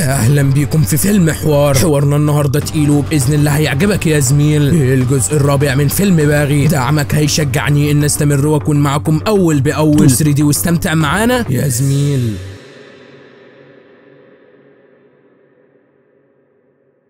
اهلا بيكم في فيلم حوارنا النهارده تقيل وباذن الله هيعجبك يا زميل. الجزء الرابع من فيلم باغي. دعمك هيشجعني ان استمر واكون معكم اول باول. 3D واستمتع معانا يا زميل.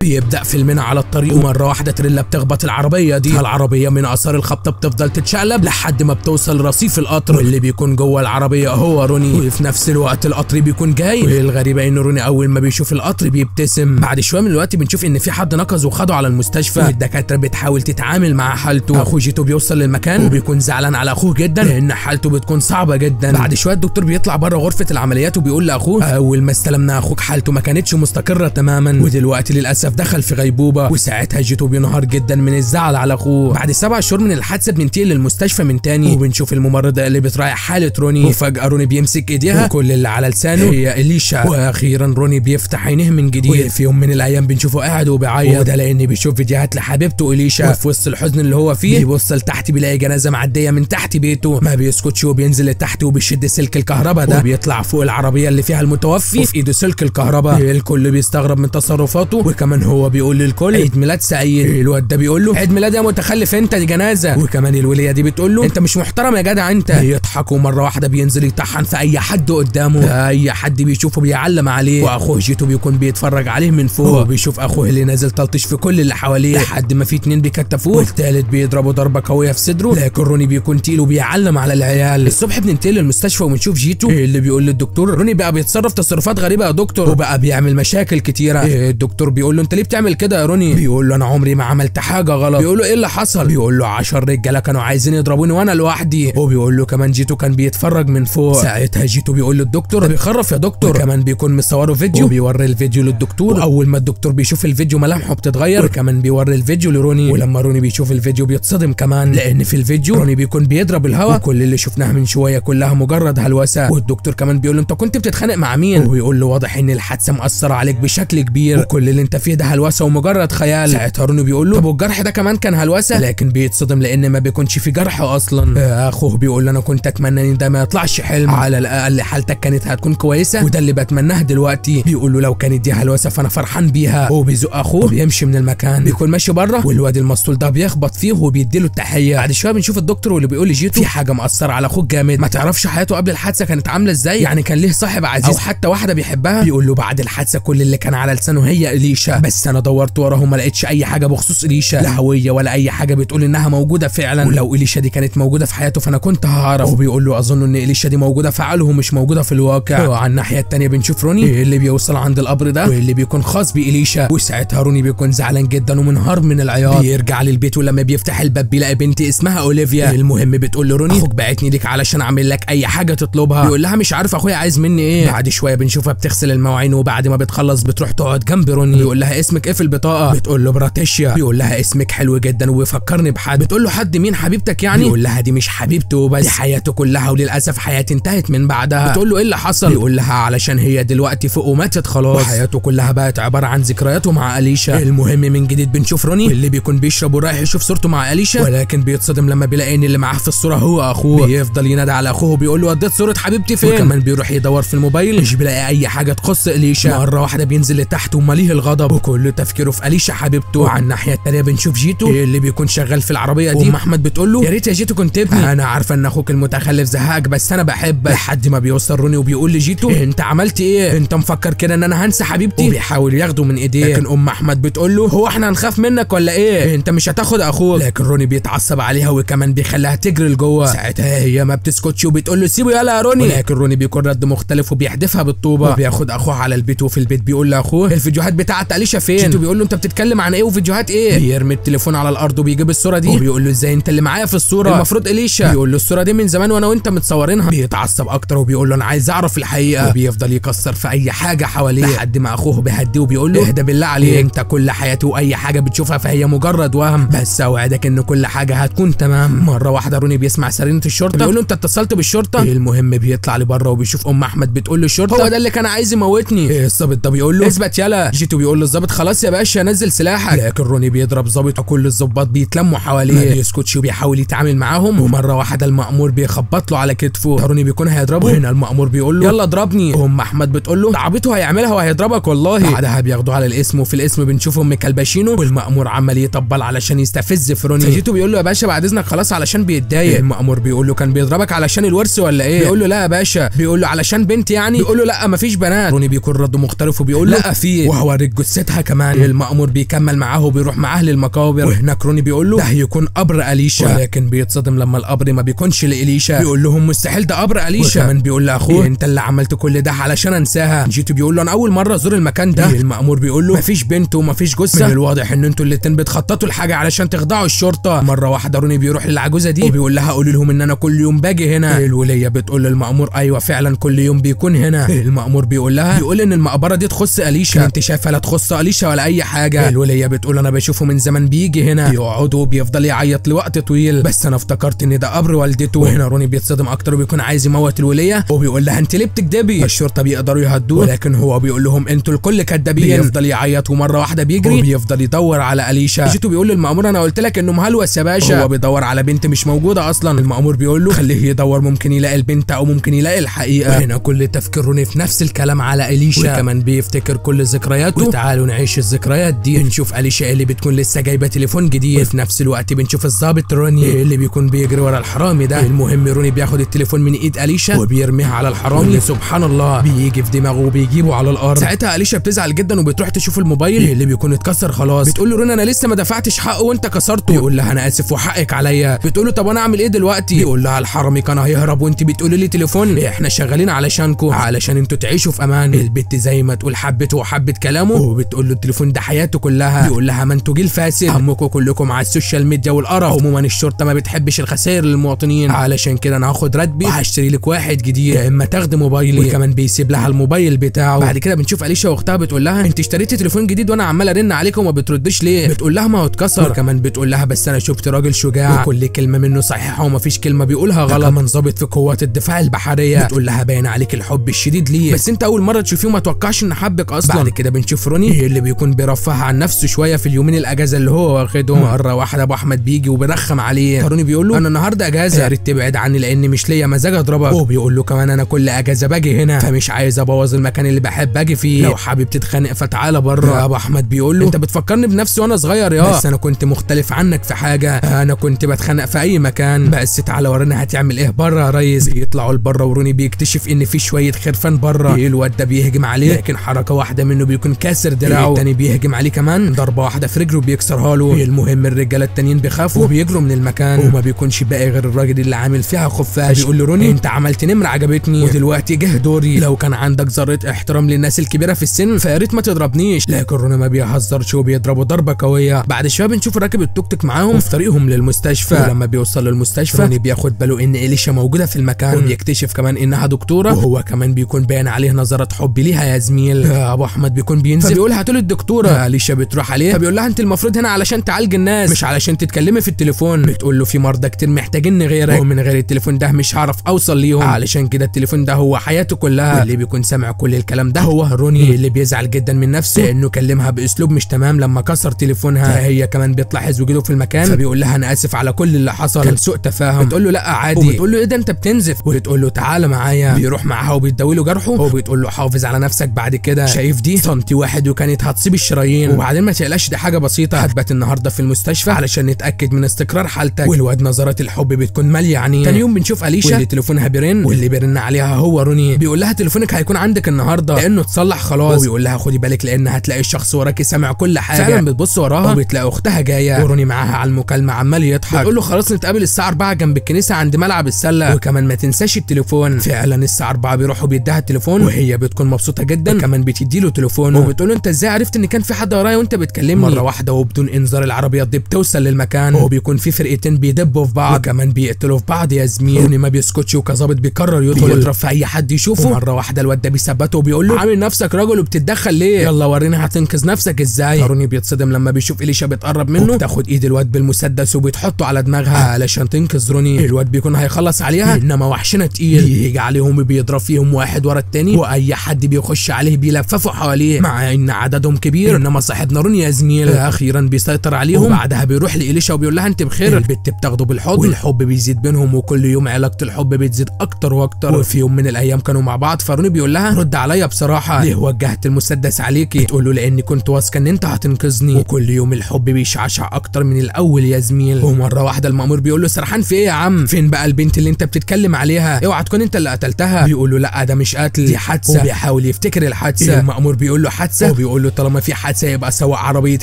بيبدأ فيلمنا على الطريق ومرة واحدة تريلا بتخبط العربية دي. العربية من آثار الخبطة بتفضل تتشقلب لحد ما بتوصل رصيف القطر، واللي بيكون جوه العربية هو روني، وفي نفس الوقت القطر بيكون جاي. والغريبة ان روني اول ما بيشوف القطر بيبتسم. بعد شوية من الوقت بنشوف ان في حد نقز وخده على المستشفى، والدكاترة بتحاول تتعامل مع حالته. اخو جيتو بيوصل للمكان وبيكون زعلان على اخوه جدا لان حالته بتكون صعبة جدا. بعد شوية الدكتور بيطلع بره غرفة العمليات وبيقول لاخوه اول ما استلمنا اخوك حالته ما كانتش مستقرة تماما، ودلوقتي للاسف دخل في غيبوبه. وساعتها جيتو بينهار جدا من الزعل على اخوه. بعد 7 شهور من الحادثه بننتقل للمستشفى من تاني وبنشوف الممرضه اللي بتراعي حاله روني، وفجاه روني بيمسك ايديها وكل اللي على لسانه هي اليشا. واخيرا روني بيفتح عينيه من جديد. وفي يوم من الايام بنشوفه قاعد وبيعيط، وده لان بيشوف فيديوهات لحبيبته اليشا. وفي وسط الحزن اللي هو فيه بيبص لتحت بيلاقي جنازه معديه من تحت بيته. ما بيسكتش وبينزل لتحت وبيشد سلك الكهرباء ده وبيطلع فوق العربيه اللي فيها المتوفي وفي ايده سلك الكهرباء. الكل بيستغرب من تصرفاته، وكمان هو بيقول للكل عيد ميلاد سعيد. الواد ده بيقول له عيد ميلاد يا متخلف انت، دي جنازه. وكمان الوليه دي بتقول له انت مش محترم يا جدع انت. بيضحك ومره واحده بينزل يطحن في اي حد قدامه، اي حد بيشوفه بيعلم عليه. واخوه جيتو بيكون بيتفرج عليه من فوق وبيشوف اخوه اللي نازل تلطش في كل اللي حواليه لحد ما في 2 بيكتفوه والثالث بيضربه ضربه قويه في صدره. لكن روني بيكون تقيل وبيعلم على العيال. الصبح بننتقل للمستشفى وبنشوف جيتو اللي بيقول للدكتور روني بقى بيتصرف تصرفات غريبه يا دكتور وبقى بيعمل مشاكل كتيره. الدكتور بيقول له انت ليه بتعمل كده يا روني؟ بيقول له انا عمري ما عملت حاجه غلط. بيقول له ايه اللي حصل؟ بيقول له 10 رجاله كانوا عايزين يضربوني وانا لوحدي. وبيقول له كمان جيتو كان بيتفرج من فوق. ساعتها جيتو بيقول للدكتور ده بيخرف يا دكتور. وكمان بيكون مصوره فيديو وبيوري الفيديو للدكتور. واول ما الدكتور بيشوف الفيديو ملامحه بتتغير، وكمان بيوري الفيديو لروني. ولما روني بيشوف الفيديو بيتصدم كمان لان في الفيديو روني بيكون بيضرب الهوا وكل اللي شفناه من شويه كلها مجرد هلوسه. والدكتور كمان بيقول له انت كنت بتتخانق مع مين؟ وبيقول له واضح ان الحادثه مأثره عليك بشكل كبير وكل اللي انت فيه ده هلوسه ومجرد خيال. ساعتها روني بيقول له طب والجرح ده كمان كان هلوسه؟ لكن بيتصدم لان ما بيكونش في جرح اصلا. اخوه بيقول له انا كنت اتمنى ان ده ما يطلعش حلم، على الاقل حالتك كانت هتكون كويسه وده اللي بتمناه دلوقتي. بيقول له لو كانت دي هلوسه فانا فرحان بيها. وبيزق اخوه وبيمشي من المكان. بيكون ماشي بره والواد المسطول ده بيخبط فيه وبيديله التحيه. بعد شويه بنشوف الدكتور واللي بيقول لجيتو في حاجه مأثره على اخوك جامد، ما تعرفش حياته قبل الحادثه كانت عامله ازاي؟ يعني كان ليه صاحب عزيز او حتى واحده بيحبها؟ بيقول له بعد الحادثه كل اللي كان على لسانه هي اليشا، بس انا دورت وراهم ما لقيتش اي حاجه بخصوص اليشا، لا هويه ولا اي حاجه بتقول انها موجوده فعلا. ولو اليشا دي كانت موجوده في حياته فانا كنت هعرف. وبيقول له اظن ان اليشا دي موجوده في عقله مش موجوده في الواقع. وعلى الناحيه الثانيه بنشوف روني اللي بيوصل عند القبر ده واللي بيكون خاص باليشا. وساعتها روني بيكون زعلان جدا ومنهار من العياط. بيرجع للبيت ولما بيفتح الباب بيلاقي بنت اسمها اوليفيا. المهم بتقول له روني اخوك بعتني ليك علشان اعمل لك اي حاجه تطلبها. بيقول لها مش عارف اخويا عايز مني ايه. بعد شويه بنشوفها بتغسل المواعين وبعد ما بتخلص بتروح تقعد جنب روني. بيقول لها اسمك ايه في البطاقه؟ بتقول له براتيشيا. بيقول لها اسمك حلو جدا وبيفكرني بحد. بتقول له حد مين؟ حبيبتك يعني؟ بيقول لها دي مش حبيبته بس دي حياته كلها وللاسف حياتي انتهت من بعدها. بتقول له ايه اللي حصل؟ بيقول لها علشان هي دلوقتي فوق وماتت خلاص وحياته كلها بقت عباره عن ذكرياته مع اليشا. المهم من جديد بنشوف روني اللي بيكون بيشرب ورايح يشوف صورته مع اليشا، ولكن بيتصدم لما بيلاقي ان اللي معاه في الصوره هو اخوه. بيفضل ينادي على اخوه وبيقول له وديت صوره حبيبتي فين؟ وكمان بيروح يدور في الموبايل مش بيلاقي اي حاجه تخص اليشا. مره واحده بينزل لتحت ومليه الغضب وكل تفكيره في اليشا حبيبته. وعلى الناحيه الثانيه بنشوف جيتو اللي بيكون شغال في العربيه دي. احمد بتقول له يا ريت يا جيتو كنت ابني، انا عارفه ان اخوك المتخلف زهقك بس انا بحبك. لحد ما بيوصل روني وبيقول لجيتو انت عملت ايه؟ انت مفكر كده ان انا هنسى حبيبتي؟ وبيحاول ياخده من ايديه. لكن احمد بتقول له هو احنا هنخاف منك ولا ايه؟ انت مش هتاخد اخوك. لكن روني بيتعصب عليها وكمان بيخليها تجري لجوه. ساعتها هي ما بتسكتش وبتقول له سيبه يلا يا روني. لكن روني بيكون رد مختلف وبيحدفها بالطوبه. وبياخد اخوه على البيت وفي البيت بيقول لاخوه الفيديوهات بتاعت اليشا فين؟ جيتو بيقول له انت بتتكلم عن ايه وفيديوهات ايه؟ بيرمي التليفون على الارض وبيجيب الصوره دي وبيقول له ازاي انت اللي معايا في الصوره؟ المفروض اليشا. بيقول له الصوره دي من زمان وانا وانت متصورينها. بيتعصب اكتر وبيقول له انا عايز اعرف الحقيقه. وبيفضل يكسر في اي حاجه حواليه لحد ما اخوه بيهديه وبيقول له اهدى بالله عليك، انت كل حياتي واي حاجه بتشوفها فهي مجرد وهم، بس اوعدك ان كل حاجه هتكون تمام. مره واحده روني بيسمع سيرينة الشرطه بيقول له انت اتصلت بالشرطه؟ المهم بيطلع لبره وبيشوف احمد بتقول له الشرطه هو ده اللي كان عايز يموتني. الظابط ده بيقول له اثبت يلا. جيتو بيقول للظابط الضابط خلاص يا باشا نزل سلاحك، لكن روني بيضرب ظابط وكل الظباط بيتلموا حواليه، ما بيسكتش وبيحاول يتعامل معاهم. ومره واحده المأمور بيخبط له على كتفه، روني بيكون هيضربه، هنا المأمور بيقول له يلا اضربني. احمد بتقول له عبيطه هيعملها وهيضربك والله. بعدها بياخدوه على الاسم، وفي الاسم بنشوفهم مكلبشينه والمأمور عمال يطبل علشان يستفز في روني. فجيتو بيقول له يا باشا بعد اذنك خلاص علشان بيتضايق. المأمور بيقول له كان بيضربك علشان الورث ولا ايه؟ بيقول له لا يا باشا. بيقول له علشان بنت يعني؟ بيقول له لا مفيش بنات. روني بيكون رده مختلف وبيقول له لا في، وهوريك جثتها كمان. المأمور بيكمل معاه وبيروح معاه للمقابر، وهناك روني بيقول له ده هيكون قبر أليشا، ولكن بيتصدم لما القبر ما بيكونش لإليشا. بيقول لهم مستحيل ده قبر أليشا، وكمان بيقول لاخوه انت اللي عملت كل ده علشان انساها. جيتو بيقول له انا اول مره ازور المكان ده. المأمور بيقول له مفيش بنت ومفيش جثه، من الواضح ان انتوا الاتنين بتخططوا لحاجه علشان تخدعوا الشرطه. مره واحده روني بيروح للعجوزه دي وبيقول لها قولي لهم ان انا كل يوم باجي هنا. الوليه بتقول للمأمور ايوه فعلا كل يوم بيكون هنا. المأمور بيقول لها بيقول ان المقبره دي تخص أليشا، انت شايفه لا تخص أليشا ولا اي حاجه. الوليه بتقول انا بشوفه من زمان بيجي هنا بيقعد وبيفضل يعيط لوقت طويل، بس انا افتكرت ان ده قبر والدته. وهنا روني بيتصدم اكتر وبيكون عايز يموت الوليه، وبيقول لها انت ليه بتكدبي؟ الشرطه بيقدروا يهدوه، ولكن هو بيقول لهم انتوا الكل كدابين. بيفضل يعيط ومره واحده بيجري وبيفضل يدور على أليشا. جيتو بيقول للمأمور انا قلت لك انه مهلوس يا باشا، هو بيدور على بنت مش موجوده اصلا. المأمور بيقول له خليه يدور ممكن يلاقي البنت او ممكن يلاقي الحقيقه. هنا كل تفكير روني في نفس الكلام على أليشا، وكمان بيفتكر كل ذكرياته. وتعالوا نعيش الذكريات دي. بنشوف أليشا اللي بتكون لسه جايبه تليفون جديد، وفي نفس الوقت بنشوف الضابط روني اللي بيكون بيجري ورا الحرامي ده. المهم روني بياخد التليفون من ايد أليشا وبيرميها على الحرامي، سبحان الله بيجي في دماغه وبيجيبه على الارض. ساعتها أليشا بتزعل جدا وبتروح تشوف الموبايل اللي بيكون اتكسر خلاص. بتقول له روني انا لسه ما دفعتش حقه وانت كسرته. بيقول لها انا اسف وحقك عليا. بتقول له طب انا اعمل ايه دلوقتي؟ بيقول لها الحرامي كان هيهرب وانت بتقولي لي تليفون، احنا شغالين علشانكم علشان انتوا تعيشوا في امان. البت زي ما تقول حبته وحبت كلامه، وبتقول له التليفون ده حياته كلها. بيقول لها ما انتوا جيل فاسد، همكم كلكم على السوشيال ميديا والقرف. عموما الشرطه ما بتحبش الخسائر للمواطنين، علشان كده انا هاخد راتبي وهشتري لك واحد جديد يا اما تاخدي موبايلي. وكمان بيسيب لها الموبايل بتاعه. بعد كده بنشوف أليشا واختها بتقول لها انت اشتريتي تليفون جديد وانا عمال ارن عليك وما بتردش ليه؟ بتقول لها ما هو اتكسر. وكمان بتقول لها بس انا شفت راجل شجاع وكل كلمه منه صحيحه ومفيش كلمه بيقولها غلط، كمان ظابط في قوات الدفاع البحريه. بتقول لها باين عليك الحب الشديد ليه، بس انت اول مره تشوفيه وما توقعش ان حبك اصلا. بعد كده بنشوف روني اللي بيكون بيرفه عن نفسه شويه في اليومين الاجازه اللي هو واخدهم. مره واحده ابو احمد بيجي وبيرخم عليه، روني بيقول له انا النهارده اجازه يا ريت تبعد عني لان مش ليا مزاج اضربك. وبيقول له كمان انا كل اجازه باجي هنا فمش عايز ابوظ المكان اللي بحب اجي فيه، لو حابب تتخانق فتعالى بره. ابو احمد بيقول له انت بتفكرني بنفسي وانا صغير يا بس انا كنت مختلف عنك في حاجه، انا كنت بتخانق في اي مكان، بس تعالى ورينا هتعمل ايه بره يا ريس. بيطلعوا لبره وروني بيكتشف ان في شويه خرفان بره. الواد ده بيهجم عليه لكن حركه واحده منه بيكون كاسر دراعه، التاني بيهجم عليه كمان ضربه واحده في رجله بيكسرها له. المهم الرجاله التانيين بيخافوا وبيجروا من المكان، وما بيكونش باقي غير الراجل اللي عامل فيها خفاش. بيقول له روني انت عملت نمره عجبتني ودلوقتي جه دوري، لو كان عندك ذره احترام للناس الكبيره في السن فيا ريت ما تضربنيش. لكن روني ما بيهزرش وبيضربه ضربه قويه. بعد شويه بنشوف راكب التوك توك معاهم وفي طريقهم للمستشفى، ولما بيوصل للمستشفى روني بياخد باله ان أليشا موجوده في المكان، وبيكتشف كمان انها دكتوره، وهو كمان بيكون باين عليه نظره حب ليها يا زميل. ابو احمد بيكون بينزل فبيقول هاتوا لي الدكتوره. أليشا بتروح عليه فبيقول لها انت المفروض هنا علشان تعالج الناس مش علشان تتكلمي في التليفون. بتقول له في مرضى كتير محتاجين غيرك ومن غير التليفون ده مش هعرف اوصل ليهم، علشان كده التليفون ده هو حياته كلها. اللي بيكون سامع كل الكلام ده هو روني اللي بيزعل جدا من نفسه لانه كلمها باسلوب مش تمام لما كسر تليفونها. هي كمان بتلاحظ وجوده في المكان فبيقول لها انا اسف على كل اللي حصل كان سوء تفاهم. بتقول له لا عادي، وبتقول له ايه ده انت بتنزف، وبتقول له تعالى معايا. بيروح معاها وبيداوي له جرحه وبتقول له حافظ على نفسك بعد كده، شايف دي سنتي واحد وكانت هتصيب الشرايين، وبعدين ما تقلقش دي حاجه بسيطه، هتبات النهارده في المستشفى علشان نتاكد من استقرار حالتك. والواد نظرات الحب بتكون ماليه عينيه. تاني يوم بنشوف أليشا واللي تليفونها بيرن، واللي بيرن عليها هو روني. بيقول لها تليفونك هيكون عندك النهارده لانه اتصلح خلاص، وبيقول لها خدي بالك لان هتلاقي الشخص وراكي سامع كل حاجه. فعلا بتبص وراها وبتلاقي اختها جايه وروني معاها على المكالمه عمال يضحك. بتقول له خلاص نتقابل الساعه 4 جنب الكنيسه عند ملعب السله، وكمان ما تنساش التليفون. فعلا الساعه 4 بيروحوا بيديها التليفون وهي بتكون مبسوطه جدا، وكمان بتدي له تليفونه وبتقول له انت ازاي عرفت ان كان في حد ورايا وانت بتكلمني؟ مره واحده وبدون انذار العربيات دي بتوصل للمكان وبيكون في فرقتين بيدبوا في بعض وكمان بيقتلوا في بعض يا زميل. روني ما بيسكتش وكظابط بيقرر يدخل يضرب في اي حد يشوفه. مره واحده الواد ده بيثبته وبيقول له عامل نفسك راجل وبتتدخل ليه؟ يلا ورينا هتنقذ نفسك ازاي. روني بيتصدم لما بيشوف أليشا بتقرب منه وبتاخد ايد الواد بالمسدس وبتحطه على دماغها علشان تنقذ روني. الواد بيكون هيخلص عليها انما وحشنا تقيل بيجي عليهم وبيضرب فيهم واحد ورا التاني، واي حد بيخش عليه بيلففوا حواليه، مع ان عددهم كبير، انما صاحبنا روني يا زميل اخيرا بيسيطر عليهم. وبعدها بيروح لإليشا وبيقول لها انت بخير. البت بتاخده بالحضن والحب بيزيد بينهم، وكل يوم علاقه الحب بتزيد اكتر واكتر. وفي يوم من الايام كانوا مع بعض، فروني بيقول لها رد عليا بصراحه، ليه وجهت المسدس عليكي؟ تقول له لاني كنت واثقه ان انت هتنقذني. وكل يوم الحب بيشعشع اكتر من الاول يا زميل. ومره واحده المأمور بيقول له سرحان في ايه يا عم؟ فين بقى البنت اللي انت بتتكلم عليها؟ اوعى تكون انت اللي قتلتها. بيقول له لا ده مش قتل، دي حادثه. وبيحاول يفتكر الحادثه. المأمور بيقول له حادثه؟ وبيقول له طالما في حادثه يبقى سواق عربيه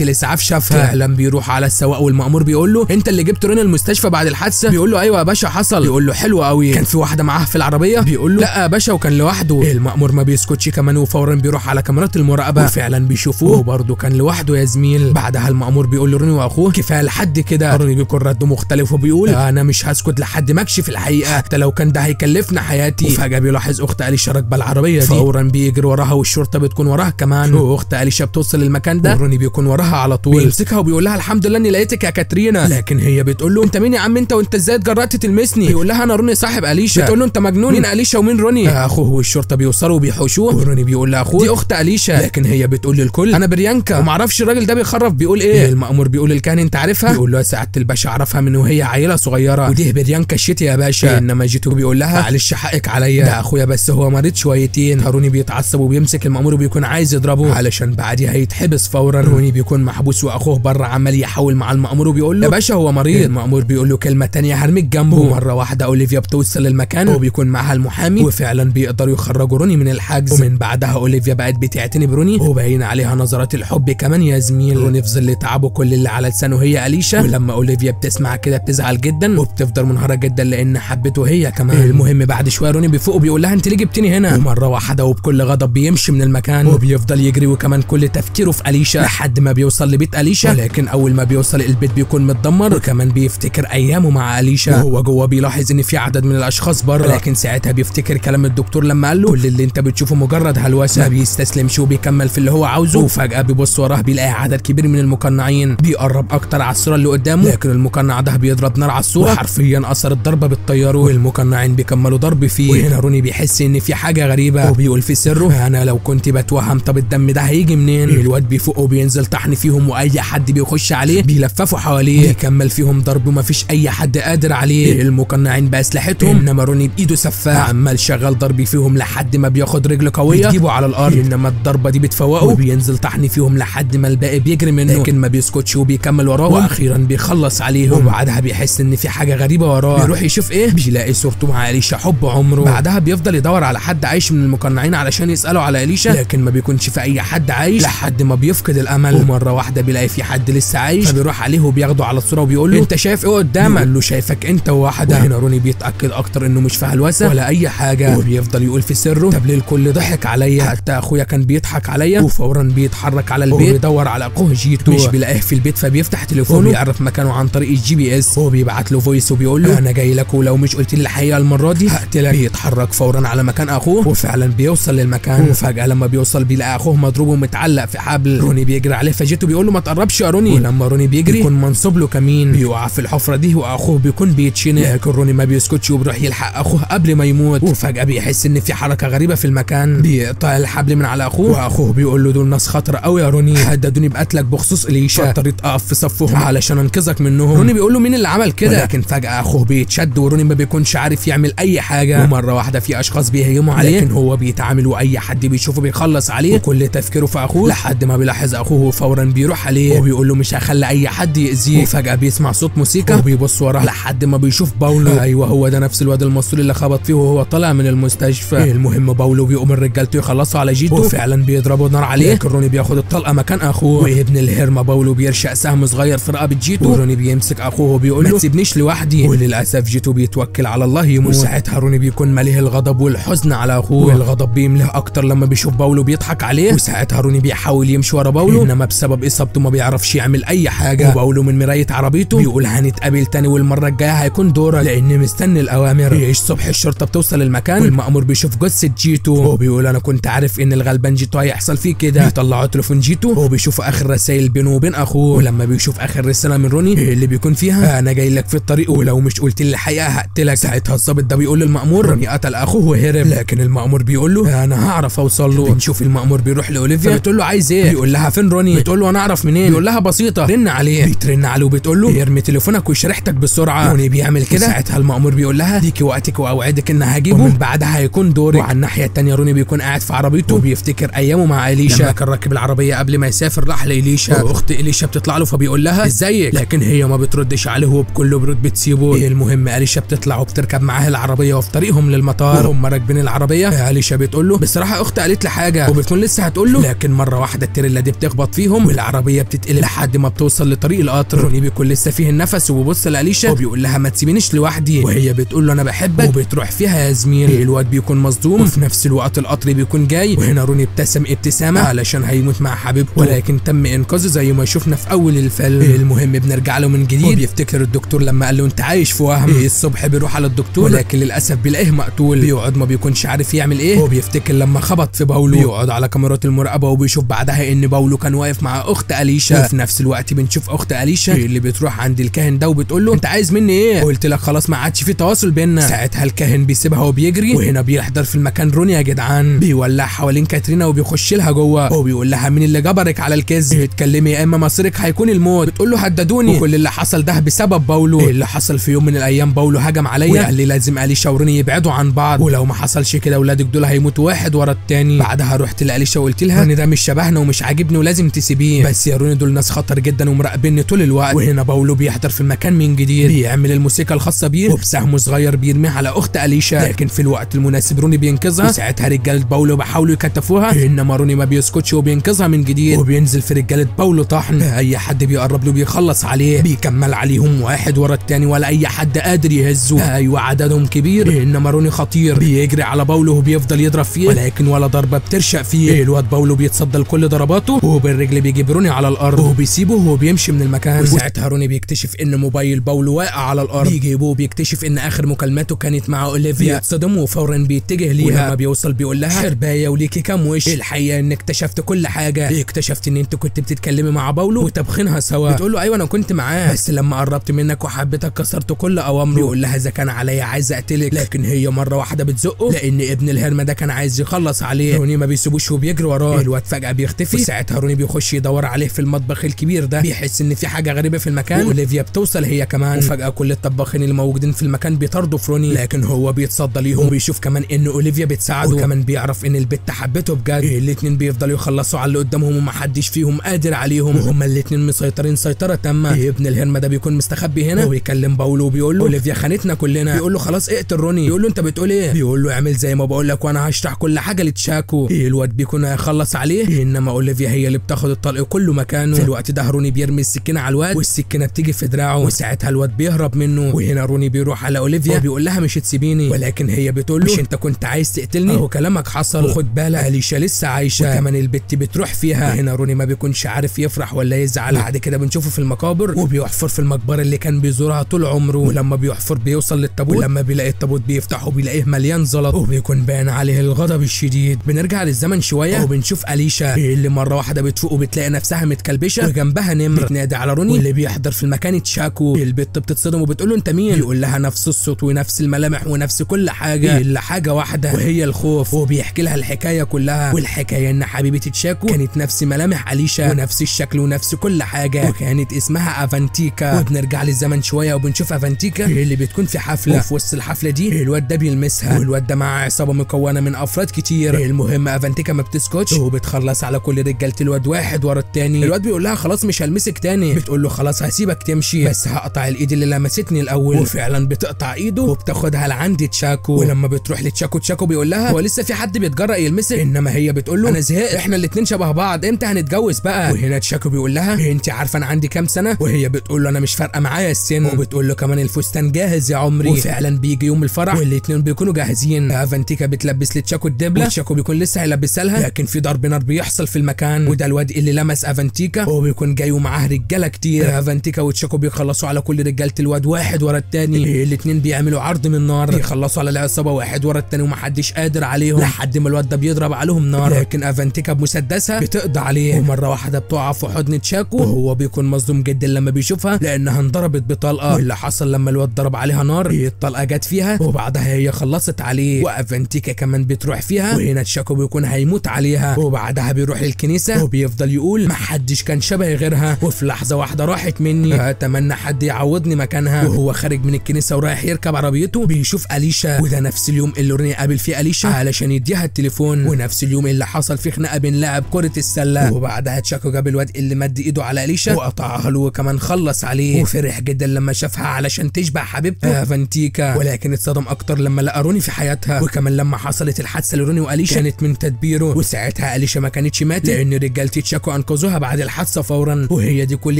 الاسعاف شافها. فعلا بيروح على السواق، والمأمور بيقول له انت اللي جبت روني المستشفى بعد الحادثه؟ بيقول له ايوه يا باشا حصل. بيقول له حلو قوي، كان في واحده معاه في العربيه؟ بيقول له لا يا باشا وكان لوحده. المأمور ما بيسكتش كمان، وفورا بيروح على كاميرات المراقبه، وفعلا بيشوفوه وبرده كان لوحده يا زميل. بعدها المأمور بيقول لروني واخوه كفايه لحد كده. روني بيكون رده مختلف وبيقول انا مش هسكت لحد ما اكشف الحقيقه حتى لو كان ده هيكلفنا حياتي. وفجاه بيلاحظ اخت اليشا راكبه العربيه دي، فورا بيجري وراها والشرطه بتكون وراها كمان. واخت اليشا بتوصل للمكان ده، وروني بيكون وراها على طول، بيمسكها وبيقول لها الحمد لله اني لقيتك يا كاترينا. لكن هي بتقول له انت مين يا عم انت ازاي اتجرأت تلمسني؟ بيقول لها انا روني صاحب اليشا. بتقول له انت مجنون، مين اليشا ومين روني؟ اخوه والشرطه بيوصلوا وبيحوشوه، وروني بيقول لاخوه دي اخت اليشا. لكن هي بتقول للكل انا بريانكا وما اعرفش الراجل ده بيخرف بيقول ايه. المأمور بيقول للكاهن انت عارفها؟ بيقول له يا سعاده الباشا اعرفها من وهي عيله صغيره، ودي بريانكا الشتي يا باشا. انما جيتو بيقول لها معلش حقك عليا، ده اخويا بس هو مريض شويتين. روني بيتعصب وبيمسك المأمور وبيكون عايز يضربه علشان بعديها هيتحبس فورا. روني بيكون محبوس واخوه بره عمال يحاول مع المأمور وبيقول له يا باشا هو مريض. المأمور بيقول له كلمه تانية هرميك جنبه. ومره واحده اوليفيا بتوصل للمكان وبيكون معاها المحامي، وفعلا بيقدروا يخرجوا روني من الحجز. ومن بعدها اوليفيا بقت بتعتني بروني وباين عليها نظرات الحب كمان يا زميل. روني في ظل تعبه كل اللي على لسانه هي اليشا، ولما اوليفيا بتسمع كده بتزعل جدا وبتفضل منهاره جدا لان حبته هي كمان. المهم بعد شويه روني بيفوق وبيقول لها انت ليه جبتني هنا؟ ومره واحده وبكل غضب بيمشي من المكان وبيفضل يجري، وكمان كل تفكيره في اليشا لحد ما بيوصل لبيت اليشا. ولكن اول ما بيوصل البيت بيكون متدمر، وكمان بيفتكر ايامه مع اليشا وهو جوه بيلاحظ ان في عدد من الاشخاص بره. لكن ساعتها بيفتكر كلام الدكتور لما قال له كل اللي انت بتشوفه مجرد هلوسه. ما بيستسلمش وبيكمل في اللي هو عاوزه. وفجاه بيبص وراه بيلاقي عدد كبير من المقنعين بيقرب اكتر على الصوره اللي قدامه، لكن المقنع ده بيضرب نار على الصوره وحرفيا اثر الضربه بتطيره، والمقنعين بيكملوا ضرب فيه. وهنا روني بيحس ان في حاجه غريبه وبيقول في سره انا لو كنت بتوهم طب الدم ده هيجي منين؟ الواد بيفوق وبينزل طحن فيهم، واي حد بيخش عليه بيلففوا حواليه بيكمل فيهم ضرب ومفيش اي حد قادر عليه. المقنعين باسلحتهم، انما روني بايده سفاح عمال شغال ضرب فيهم لحد ما بياخد رجل قويه بتجيبه على الارض، انما الضربه دي بتفوقه وبينزل طحن فيهم لحد ما الباقي بيجري منه، لكن ما بيسكتش وبيكمل وراه واخيرا بيخلص عليهم. وبعدها بيحس ان في حاجه غريبه وراه، بيروح يشوف ايه، بيلاقي صورته مع اليشا حب عمره. بعدها بيفضل يدور على حد عايش من المقنعين علشان يساله على اليشا، لكن ما بيكونش في اي حد عايش لحد ما بيفقد الامل. ومره واحده بيلاقي في حد لسه عايش، فبيروح عليه وبياخده على الصوره وبيقول له انت شايف ايه قدامك؟ بيقول له شايفك انت وواحده. هنا روني بيتاكد اكتر انه مش في هلوسه ولا اي حاجه، وبيفضل يقول في سره طب ليه الكل ضحك عليا؟ حتى اخويا كان بيضحك عليا. وفورا بيتحرك على البيت وبيدور على اخوه جيتو، مش بيلاقيه في البيت، فبيفتح تليفونه وبيعرف مكانه عن طريق الGPS وبيبعت له فويس وبيقول له انا جاي لك ولو مش قلت لي الحقيقه المره دي هقتلك. بيتحرك فورا على مكان اخوه وفعلا بيوصل للمكان، وفجاه لما بيوصل بيلاقي اخوه مضروب ومتعلق في حبل. روني بيجري عليه فجيتو بيقول له ما تقربش يا روني، ولما روني بيجري بيكون منصوب له كمين بيقع في الحفره دي واخوه بيكون بيتشنق، لكن روني ما بيسكتش وبيروح يلحق اخوه قبل ما يموت. وفجاه بيحس ان في حركه غريبه في المكان، بيقطع الحبل من على اخوه واخوه بيقول له دول ناس خطره قوي يا روني، هددوني بقتلك بخصوص اليشا، اضطريت اقف في صفهم علشان انقذك منهم. روني بيقول له مين اللي عمل كده؟ لكن فجاه اخوه بيتشد وروني ما بيكونش عارف يعمل اي حاجه. ومره واحده في اشخاص بيهجموا عليه، لكن هو بيتعامل واي حد بيشوفه بيخلص عليه، وكل تفكيره في اخوه لحد ما بيلاحظ اخوه وفورا بيروح عليه وبيقول له مش هخلي اي حد يأذيه. وفجاه بيسمع صوت موسيقى وبيبص وراه لحد ما بيشوف باولو. ايوه هو ده نفس الواد المصري اللي خبط فيه وهو طالع من المستشفى. المهم باولو بيقوم رجالته يخلصوا على جيتو وفعلا بيضربوا نار عليه، لكن روني بياخد الطلقه مكان اخوه. وابن الهرمه باولو بيرشق سهم صغير في رقبه جيتو، وروني بيمسك اخوه وبيقول له ما تسيبنيش لوحدي. وللاسف جيتو بيتوكل على الله يموت. وساعتها روني بيكون مليه الغضب والحزن على اخوه، والغضب بيملاه اكتر لما بيشوف باولو بيضحك عليه. وساعتها روني بيحاول يمشي ورا باولو، انما بسبب اصابته ما بيعرفش يعمل اي حاجه. وباولو من مرايه عربيته بيقول هنتقابل تاني والمره الجايه هيكون دورك لاني مستني الاوامر. يعيش صبح الشرطه بتوصل المكان والمأمور بيشوف جثه جيتو وبيقول انا كنت عارف ان الغلبان جيتو هيحصل فيه كده. بيطلعوا تليفون جيتو وبيشوفوا اخر رسائل بينه وبين اخوه، ولما بيشوف اخر رساله من روني اللي بيكون فيها انا جاي لك في الطريق ولو مش قلت لي الحقيقه هقتلك. ساعتها الظابط ده بيقول للمأمور روني قتل اخوه وهرب، لكن المأمور بيقول له انا هعرف اوصل له. بنشوف المأمور بيروح لاوليفيا عليه. بتقول له عايز ايه؟ بيقول لها فين روني؟ بتقول له انا اعرف منين؟ بيقول لها بسيطه رن عليه. بترن عليه وبتقول له ارمي تليفونك وشريحتك بسرعه. روني بيعمل كده. ساعتها المأمور بيقول لها ديكي وقتك واوعدك ان هجيبه ومن بعدها هيكون دورك. وعلى الناحيه الثانيه روني بيكون قاعد في عربيته وبيفتكر ايامه مع اليشا لما كان راكب العربيه قبل ما يسافر. راح لإليشا واخت اليشا بتطلع له فبيقول لها ازيك، لكن هي ما بتردش عليه وبكل برود بتسيبه. المهم اليشا بتطلع وبتركب معاه العربيه وفي طريقهم للمطار. وهم راكبين العربيه اليشا بتقول له بصراحه اختي قالت لي حاجه وبتكون لسه هتقول له، لكن مره واحده التريلا دي بتخبط فيهم والعربيه بتتقلب لحد ما بتوصل لطريق القطر. روني بيكون لسه فيه النفس وبيبص لاليشا وبيقول لها ما تسيبينيش لوحدي، وهي بتقول له انا بحبك وبتروح فيها يا زميل. الواد بيكون مصدوم وفي نفس الوقت القطر بيكون جاي. وهنا روني ابتسم ابتسامه علشان هيموت مع حبيبته، ولكن تم انقاذه زي ما شفنا في اول الفيلم. المهم بنرجع له من جديد وبيفتكر الدكتور لما قال له انت عايش في وهم. الصبح بيروح على الدكتور ولكن للاسف بيلاقيه مقتول. بيقعد ما بيكونش عارف يعمل ايه وبيفتكر لما خبط في باولو. بيقعد على كاميرات المراقبه وبيشوف بعدها ان باولو كان واقف مع اخت اليشا. وفي نفس الوقت بنشوف اخت اليشا اللي بتروح عند الكاهن ده وبتقول له انت عايز مني ايه؟ قلت لك خلاص ما عادش في تواصل بيننا. ساعتها الكاهن بيسيبها وبيجري. وهنا بيحضر في المكان روني يا جدعان. بيولع حوالين كاترينا وبيخش لها جوه وبيقول لها مين اللي جبرك على الكذب؟ اتكلمي يا اما مصيرك هيكون الموت. بتقول له هددوني وكل اللي حصل ده بسبب باولو. اللي حصل في يوم من الايام باولو هجم عليا وقال لي لازم اليشا وروني يبعدوا عن بعض، ولو ما حصلش كده اولادك دول هيموتوا واحد ورا التاني. بعدها رحت لاليشا وقلت لها روني ده مش شبهنا ومش عاجبني ولازم تسيبيه، بس يا روني دول ناس خطر جدا ومراقبيني طول الوقت. وهنا باولو بيحضر في المكان من جديد. بيعمل الموسيقى الخاصه بيه وبسهم صغير بيرميه على اخت اليشا، لكن في الوقت المناسب روني بينقذها. وساعتها رجاله باولو بيحاولوا يكتفوها انما روني ما بيسكتش وبينقذها من جديد. وبينزل في رجاله باولو طحن. اي حد بيقرب له بيخلص عليه. بيكمل عليهم واحد ورا التاني ولا اي حد قادر يهزه. ايوه عددهم كبير انما روني خطير. بيجري على باولو وبيفضل يضرب فيه ولكن ولا ضربه بترشق فيه. الواد باولو بيتصدى لكل ضرباته وبالرجل بيجيب روني على الارض وبيسيبه وبيمشي من المكان. وساعتها روني بيكتشف ان موبايل باولو واقع على الارض. بيجيبه وبيكتشف ان اخر مكالماته كانت مع اوليفيا. بيتصدم وفورا بيتجه ليها. ولما بيوصل بيقول لها حربايه وليكي كام وش؟ الحقيقه ان اكتشفت كل حاجه. اكتشفت ان انت كنت بتتكلمي مع باولو وتبخينها سوا. بتقول له ايوه انا كنت معاه بس لما قربت منك وحبيتك كسرت كل اوامره. بيقول لها اذا كان عليا عايز اقتلك، لكن هي مره واحده بتزقه لان ابن الهرمه ده كان عايز يخلص عليه. روني ما بيسيبوش وبيجري وراه. الواد فجاه بيختفي. وساعتها روني بيخش يدور عليه في المطبخ الكبير ده. بيحس ان في حاجه غريبه في المكان. واوليفيا بتوصل هي كمان. وفجاه كل الطباخين اللي موجودين في المكان بيطاردوا في روني لكن هو بيتصدى ليهم. وبيشوف كمان ان اوليفيا بتساعده وكمان بيعرف ان البت حبته بجد. الاتنين بيفضلوا يخلصوا على اللي قدامهم ومحدش فيهم قادر عليهم وهما الاتنين مسيطرين سيطره تامه. ابن الهرمه ده بيكون مستخبي هنا وبيكلم باولو وبيقول له اوليفيا خانتنا كلنا. بيقول له خلاص اقتل روني. بيقول له انت بتقول ايه؟ بيقول له اعمل زي ما بقول لك وانا هشرح كل حاجه لتشاكو. الواد بيكون هيخلص عليه انما اوليفيا هي اللي بتاخد الطلق كله مكانه. في الوقت ده روني بيرمي السكينه على الواد والسكينه بتيجي في دراعه. وساعتها الواد بيهرب منه. وهنا روني بيروح على اوليفيا وبيقول لها مش تسيبيني، ولكن هي بتقول له مش انت كنت عايز تقتلني اهو كلامك حصل وخد بالك اليشا لسه عايشه وكمان البت بتروح فيها. هنا روني ما بيكونش عارف يفرح ولا يزعل. بعد كده بنشوفه في المقابر وبيحفر في المقبره اللي كان بيزورها طول عمره. ولما بيحفر بيوصل للتابوت ولما بيلاقي التابوت بيفتحه بيلاقيه مليان زلط وبيكون باين عليه الغضب الشديد. بنرجع للزمن شويه وبنشوف اليشا اللي مره واحده بتفوق وبتلاقي نفسها متكلبشه وجنبها نمر. بتنادي على روني واللي بيحضر في المكان تشاكو. البت بتتصدم وبتقول له انت مين؟ بيقول لها نفس الصوت ونفس الملامح ونفس كل حاجه الا حاجه واحده وهي الخوف. وبيحكي لها الحكايه كلها. والحكايه ان حبيبه تشاكو كانت نفس ملامح اليشا ونفس الشكل ونفس كل حاجه وكانت اسمها افانتيكا. وبنرجع للزمن شويه وبنشوف افانتيكا اللي بتكون في حفله وفي وسط الحفله دي الواد ده بيلمسها. والواد ده مع عصابه مكونه من افراد كتير. المهم افانتيكا ما بتسكتش وبتخلص على كل رجاله الواد واحد ورا التاني. الواد بيقول لها خلاص مش هلمسك تاني. بتقول له خلاص هسيبك تمشي بس هقطع الايد اللي لمستني الاول. وفعلا بتقطع ايده وبتاخدها لعند تشاكو. ولما بتروح لتشاكو تشاكو بيقول لها هو لسه في حد بيتجرأ يلمسك؟ انما هي بتقول له انا زهقت احنا الاتنين شبه بعض امتى هنتجوز بقى؟ وهنا تشاكو بيقول لها انت عارفه انا عندي كام سنه؟ وهي بتقول له انا مش فارقه معايا السن. وبتقول له كمان الفستان جاهز يا عمري. وفعلا بيجي يوم الفرح والاتنين بيكونوا جاهزين. افانتيكا بتلبس لتشاكو الدبله وتشاكو بيكون لسه هيلبسها لها لكن في ضرب نار بيحصل في المكان. وده الواد اللي لمس افانتيكا وبيكون جاي ومعاه رجاله كتير. افانتيكا وتشاكو بيخلصوا على كل رجاله الواد واحد ورا التاني. الاتنين بيعملوا عرض من نار بيخلصوا على العصابه واحد ورا التاني ومحدش قادر عليهم لحد ما الواد ده بيضرب عليهم نار. لكن افانتيكا بمسدسها بتقضي عليه ومره واحده بتقع في حضن تشاكو وهو بيكون مصدوم جدا لما بيشوفها لانها انضربت بطلقه. واللي حصل لما الواد ضرب عليها نار الطلقه جت فيها وبعدها هي خلصت عليه وافانتيكا كمان بتروح فيها. وهنا تشاكو بيكون هيموت عليها. وبعدها بيروح للكنيسه وبيفضل يقول محدش كان شبهي غيرها، وفي لحظه واحده راحت مني، اتمنى حد يعوضني مكانها. وهو خارج من الكنيسه ورايح يركب عربيته بيشوف اليشا، وده نفس اليوم اللي روني قابل فيه اليشا علشان يديها التليفون، ونفس اليوم اللي حصل فيه خناقه بين لاعب كره السله. وبعدها تشاكو جاب الواد اللي مد ايده على اليشا وقطعها له وكمان خلص عليه، وفرح جدا لما شافها علشان تشبه حبيبته فانتيكا، ولكن اتصدم اكتر لما لقى روني في حياتها، وكمان لما حصلت الحادثه لروني واليشا كانت من تدبيره، وساعتها اليشا ما كانتش ماتت لان رجاله تشاكو انقذوها بعد الحادثه فورا. وهي دي كل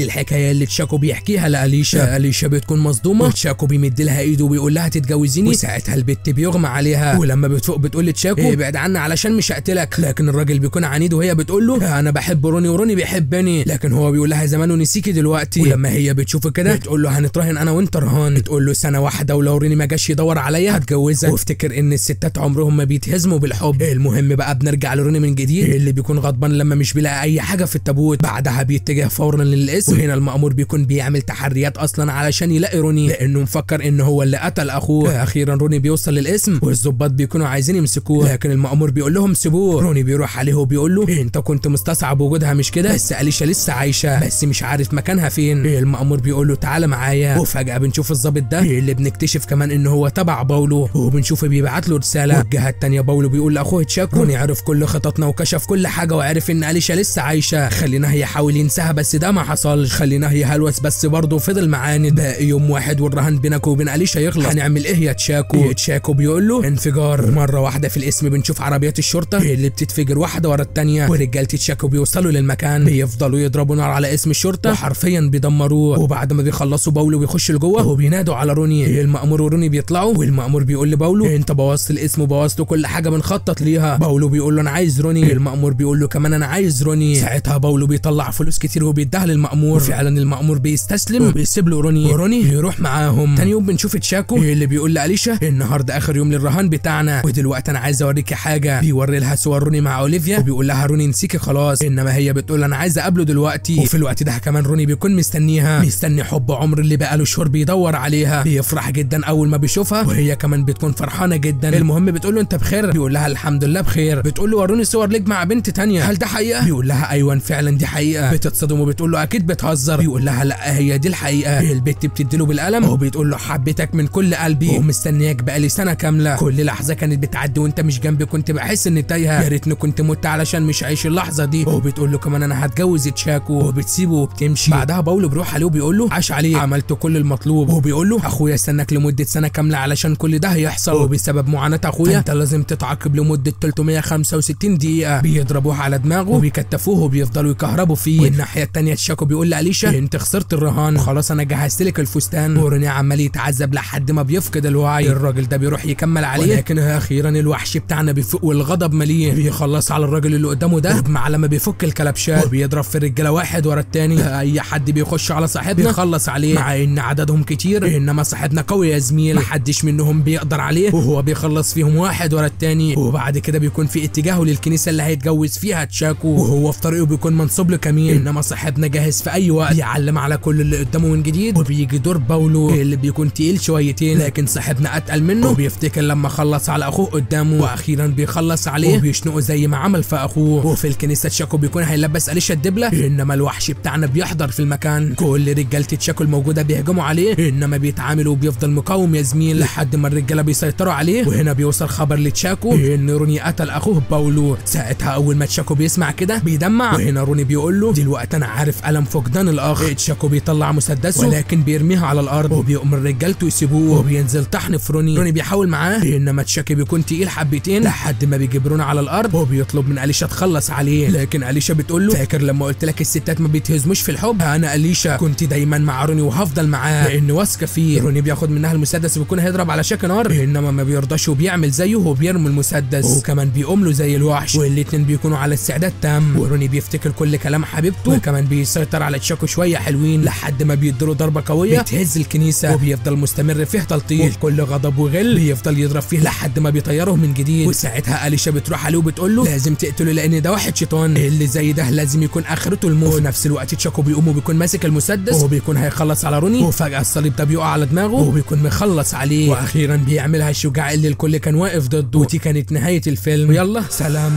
الحكايه اللي تشاكو بيحكيها لاليشا. اليشا بتكون مصدومه وتشاكو بيمد لها ايده وبيقول لها تتجوزيني، وساعتها البت بيغمى عليها، ولما بتفوق بتقول لتشاكو ابعد عني علشان مش هقتلك، لكن الراجل بيكون عنيد وهي بتقول له انا بحب روني وروني بيحبني، لكن هو بيقول لها زمان ونسيكي دلوقتي. ولما هي بتشوفه كده بتقول له هنتراهن انا وانت رهان، بتقول له سنه واحده ولو روني ما جاش يدور عليا هتجوزك، وافتكر ان الستات عمرهم ما بيتهزموا بالحب. المهم بقى بنرجع لروني من جديد اللي بيكون غضبان لما مش بيلاقي اي حاجه في التابوت، بعدها بيتجه فورا للقسم، وهنا المأمور بيكون بيعمل تحريات اصلا علشان يلاقي روني لانه مفكر ان هو اللي قتل اخوه. اخيرا روني بيوصل للقسم والظباط بيكونوا عايزين يمسكوه، لكن المأمور بيقول لهم سيبوه. روني بيروح عليه وبيقول له انت كنت مستصعب وجودها مش كده، بس اليشا لسه عايشه بس مش عارف مكانها فين. المأمور بيقول له تعالى معايا، وفجأة بنشوف الظابط ده اللي بنكتشف كمان ان هو تبع باولو، وبنشوفه بيبعت له رساله. والجهه الثانيه باولو بيقول لاخوه تشاكو روني عرف كل خططنا وكشف كل حاجه وعرف ان اليشا لسه عايشه، خليناه يحاول ينساها بس ده ما حصلش، خليناه يهلوس بس برضه فضل معاند. باقي يوم واحد والرهان بينك وبين اليشا يخلص، هنعمل ايه يا تشاكو؟ تشاكو بيقول له انفجار. مره واحده في الاسم بنشوف عربيات الشرطه اللي بتتفجر واحده ورا الثانيه، ورجاله تشاكو بيوصلوا للمكان بيفضلوا يضربوا نار على اسم الشرطه وحرفيا بيدمروه. وبعد ما بيخلصوا باولو بيخش لجوه وبينادوا على روني. المأمور وروني بيطلعوا والمأمور بيقول لباولو انت بوظت الاسم وبوظت كل حاجه بنخطط ليها. باولو بيقول له انا عايز روني، المأمور بيقول له كمان انا عايز روني. ساعتها باولو بيطلع فلوس كتير وبيديها للمأمور، وفعلا المأمور بيستسلم وبيسيب له روني، وروني يروح معاهم. تاني يوم بنشوف تشاكو اللي بيقول لاليشا النهارده اخر يوم للرهان بتاعنا، ودلوقتي انا عايز اوريكي حاجه. بيوري لها صور روني مع اوليفيا وبيقول لها روني نسيكي خلاص، انما هي بتقول انا عايز اقابله دلوقتي. وفي الوقت ده كمان روني بيكون مستنيها، مستني حب عمر اللي بقاله شهور بيدور عليها. بيفرح جدا اول ما بيشوفها وهي كمان بتكون فرحانه جدا. المهم بتقول له انت بخير؟ بيقول لها الحمد لله بخير. بتقول له وروني صور ليك مع بنت تانية، هل ده حقيقه؟ بيقول لها ايوه فعلا دي حقيقه. بتتصدم وبتقول له اكيد بتهزر. بيقول لها لا هي دي الحقيقه. البت بتديله بالقلم وبتقول له حبيتك من كل قلبي ومستنياك بقالي سنه كامله، كل لحظه كانت بتعدي وانت مش جنبي كنت بحس اني تايهه، يا ريتني كنت مت علشان مش عايش اللحظه دي. وبتقول له كمان انا هتجوز تشاكو، وبتسيبه وبتمشي. بعدها باولو بيروح عليه وبيقول له عاش عليه عملت كل المطلوب، وبيقول له اخويا استناك لمده سنه كامله علشان كل ده هيحصل، وبسبب معاناه اخويا انت لازم تتعاقب لمده 365 دقيقه. بيضربوه على دماغه وبيكتفوه وبيفضلوا يكهربوا فيه. والناحيه الثانيه تشاكو بيقول لاليشا انت خسرت الرهان خلاص انا جهزت لك الفستان، وروني عمال يتعذب لحد ما بيفقد الوعي. الراجل ده بيروح يكمل عليه، لكن اخيرا الوحش بتاعنا بيفوق والغضب مليه، بيخلص على الراجل اللي قدامه ده مع لما بيفك الكلبشات وبيضرب في الرجاله واحد ورا الثاني. اي حد بيخش على صاحبنا بيخلص عليه، مع ان عددهم كتير انما صاحبنا قوي يا زميل، محدش منهم بيقدر عليه وهو بيخلص فيهم واحد ورا الثاني. وبعد كده بيكون في اتجاهه للكنيسه اللي هيتجوز فيها تشاكو، وهو في طريقه بيكون منصوب له كمين، انما صاحبنا جاهز في اي وقت يعلم على كل اللي قدامه من جديد. وبيجي دور باولو اللي بيكون تقيل شويتين، لكن صاحبنا اتقل منه وبيفتكر لما خلص على اخوه قدامه، واخيرا بيخلص عليه وبيشنقه زي ما عمل في اخوه. وفي الكنيسه تشاكو بيكون هيلبس اليشا الدبله، انما الوحش بتاعنا بيحضر في المكان. كل رجاله تشاكو الموجوده بيهجموا عليه، انما بيتعامل وبيفضل مقاوم يا زميل لحد ما الرجاله بيسيطروا عليه. وهنا بيوصل خبر لتشاكو ان روني قتل اخوه باولو. ساعتها اول ما تشاكو بيسمع كده بيدمع، وهنا روني بيقول له دلوقتي انا عارف الم فقدان الاخ. تشاكو بيطلع مسدسه ولكن بيرميها على الارض وبيؤمر رجالته يسيبوه، وبينزل طحن في روني. روني بيحاول معاه انما تشاكو بيكون تقيل حبتين لحد ما بيجيب روني على الارض وبيطلب من اليشا تخلص عليه، لكن اليشا بتقول له فاكر لما قلت لك الستات ما بيتهزموش في الحب؟ انا اليشا كنت دايما مع روني وهفضل معاه لان واثقه فيه. روني بياخد منها المسدس وبيكون هيضرب على شاكي نار، انما ما بيرضاش وبيعمل زيه وبيرمي المسدس وكمان بيقوم له زي الوحش، والاتنين بيكونوا على استعداد تام. وروني بيفتكر كل كلام حبيبته وكمان بيسيطر على تشاكو شويه حلوين لحد ما بيديله ضربه قويه بتهز الكنيسه، وبيفضل مستمر فيه تلطيش وكل غضب وغل بيفضل يضرب فيه لحد ما بيطيره من جديد. وساعتها اليشا بتروح عليه وبتقول له لازم تقتله لان ده واحد شيطان، اللي زي ده لازم يكون اخرته الموت. وفي نفس الوقت تشاكو بيقوم وبيكون ماسك المسدس وبيكون هيخلص على روني، وفجاه الصليب ده بيقع على دماغه وبيكون مخلص عليه، واخيرا بيعملها الشجاع اللي الكل كان واقف ضده. ودي كانت نهايه الفيلم، يلا سلام.